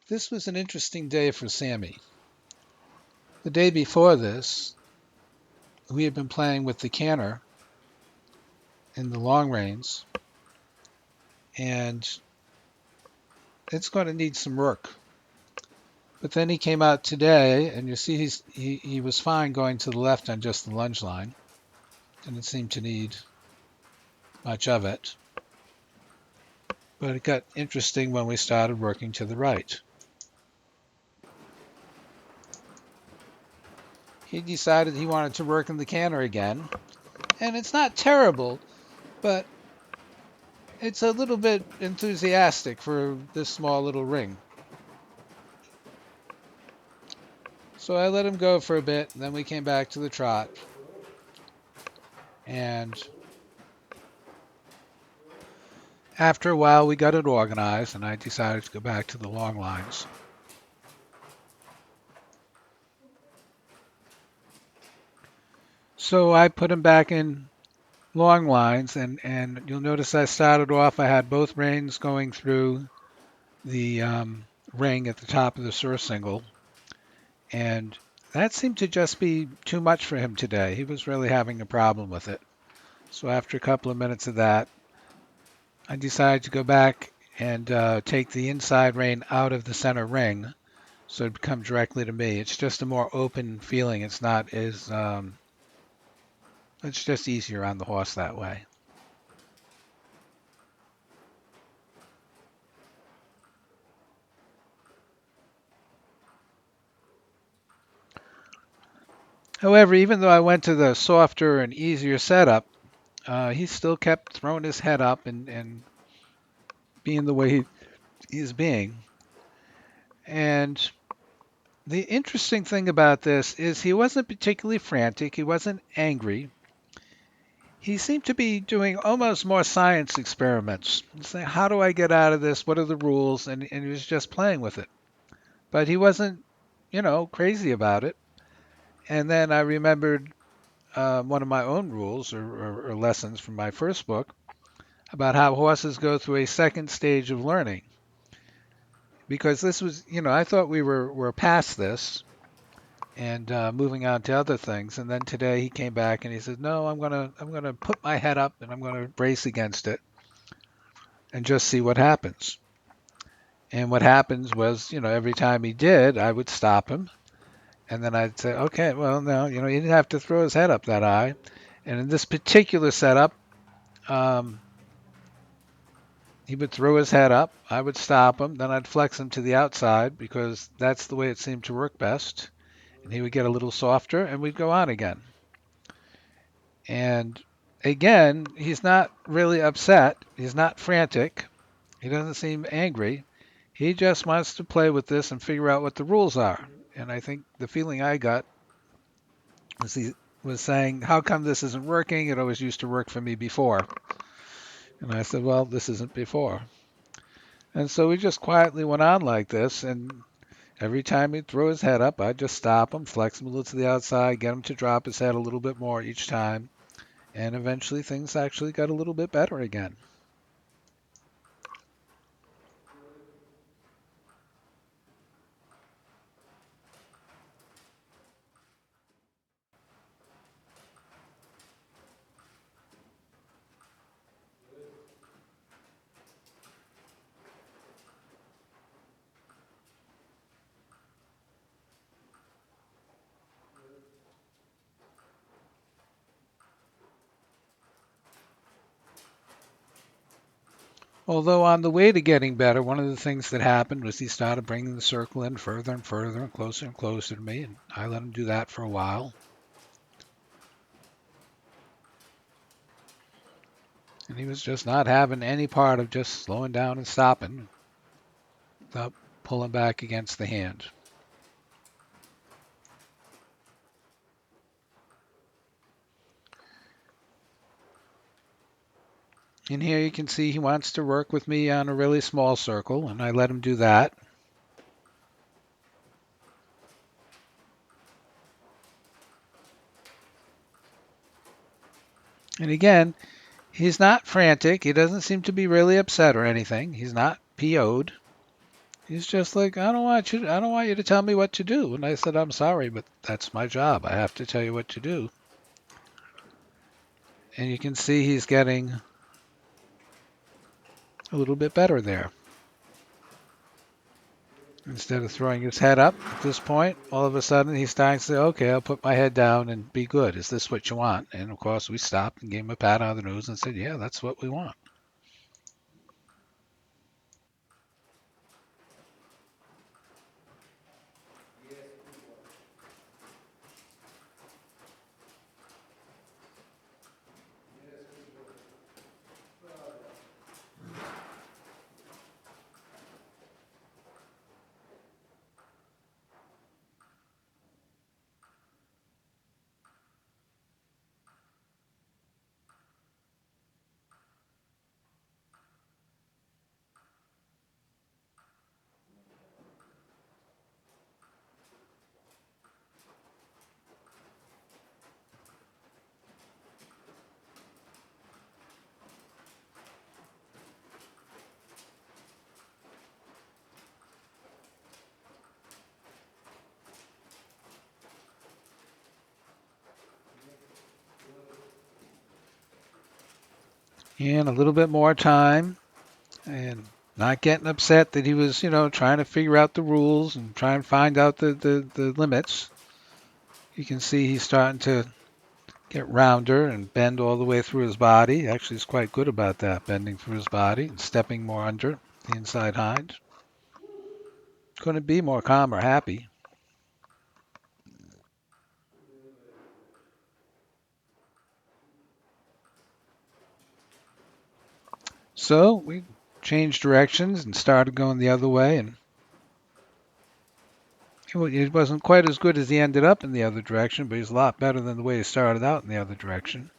This was an interesting day for Sammy. The day before this, we had been playing with the canner in the long reins, and it's going to need some work. But then he came out today, and you see he was fine going to the left on just the lunge line. Didn't seem to need much of it. But it got interesting when we started working to the right. He decided he wanted to work in the canner again, and it's not terrible, but it's a little bit enthusiastic for this small little ring. So I let him go for a bit, and then we came back to the trot. And after a while, we got it organized, and I decided to go back to the long lines. So I put him back in long lines, and you'll notice I started off, I had both reins going through the ring at the top of the surcingle, and that seemed to just be too much for him today. He was really having a problem with it. So after a couple of minutes of that, I decided to go back and take the inside rein out of the center ring so it come directly to me. It's just a more open feeling. It's not as, it's just easier on the horse that way. However, even though I went to the softer and easier setup, he still kept throwing his head up and being the way he's being. And the interesting thing about this is he wasn't particularly frantic. He wasn't angry. He seemed to be doing almost more science experiments. Saying, how do I get out of this? What are the rules? And he was just playing with it. But he wasn't, crazy about it. And then I remembered one of my own rules or lessons from my first book about how horses go through a second stage of learning. Because this was, I thought we were past this and moving on to other things. And then today he came back and he said, "No, I'm gonna put my head up and I'm gonna brace against it and just see what happens." And what happens was, every time he did, I would stop him, and then I'd say, "Okay, well, now, he didn't have to throw his head up that high." And in this particular setup, um, he would throw his head up. I would stop him. Then I'd flex him to the outside because that's the way it seemed to work best. And he would get a little softer, and we'd go on again. And again, he's not really upset. He's not frantic. He doesn't seem angry. He just wants to play with this and figure out what the rules are. And I think the feeling I got was he was saying, "How come this isn't working? It always used to work for me before." And I said, "Well, this isn't before." And so we just quietly went on like this. And every time he'd throw his head up, I'd just stop him, flex him a little to the outside, get him to drop his head a little bit more each time. And eventually things actually got a little bit better again. Although on the way to getting better, one of the things that happened was he started bringing the circle in further and further and closer to me, and I let him do that for a while. And he was just not having any part of just slowing down and stopping without pulling back against the hand. And here you can see he wants to work with me on a really small circle, and I let him do that. And again, he's not frantic. He doesn't seem to be really upset or anything. He's not PO'd. He's just like, I don't want you to tell me what to do. And I said, I'm sorry, but that's my job. I have to tell you what to do. And you can see he's getting a little bit better there. Instead of throwing his head up at this point, all of a sudden he's starting to say, okay, I'll put my head down and be good. Is this what you want? And of course, we stopped and gave him a pat on the nose and said, yeah, that's what we want. And a little bit more time and not getting upset that he was, trying to figure out the rules and try and find out the limits. You can see he's starting to get rounder and bend all the way through his body. Actually, he's quite good about that, bending through his body and stepping more under the inside hind. Couldn't be more calm or happy. So we changed directions and started going the other way, and it wasn't quite as good as he ended up in the other direction, but he's a lot better than the way he started out in the other direction.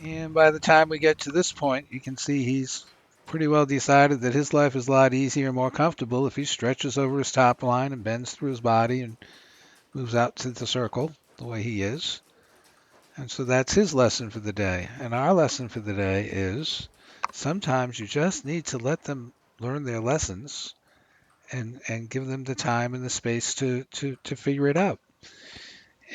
And by the time we get to this point, you can see he's pretty well decided that his life is a lot easier and more comfortable if he stretches over his top line and bends through his body and moves out to the circle the way he is. And so that's his lesson for the day. And our lesson for the day is sometimes you just need to let them learn their lessons and give them the time and the space to figure it out.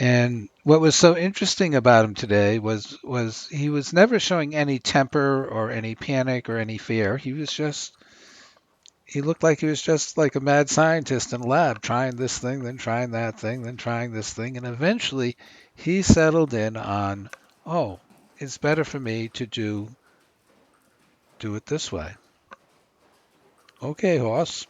And what was so interesting about him today was he was never showing any temper or any panic or any fear. He looked like he was just like a mad scientist in a lab, trying this thing, then trying that thing, then trying this thing, and eventually he settled in on, oh, it's better for me to do it this way. Okay, horse.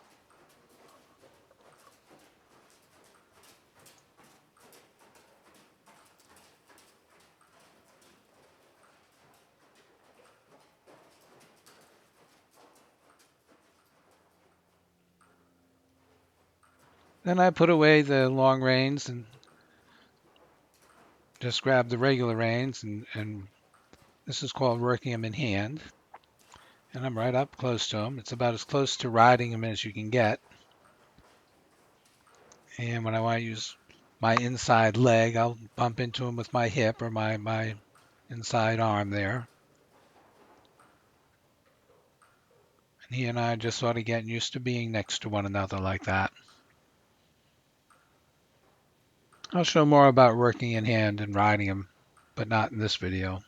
Then I put away the long reins and just grabbed the regular reins, and this is called working him in hand. And I'm right up close to him. It's about as close to riding him as you can get. And when I want to use my inside leg, I'll bump into him with my hip or my inside arm there. And he and I are just sort of getting used to being next to one another like that. I'll show more about working in hand and riding him, but not in this video.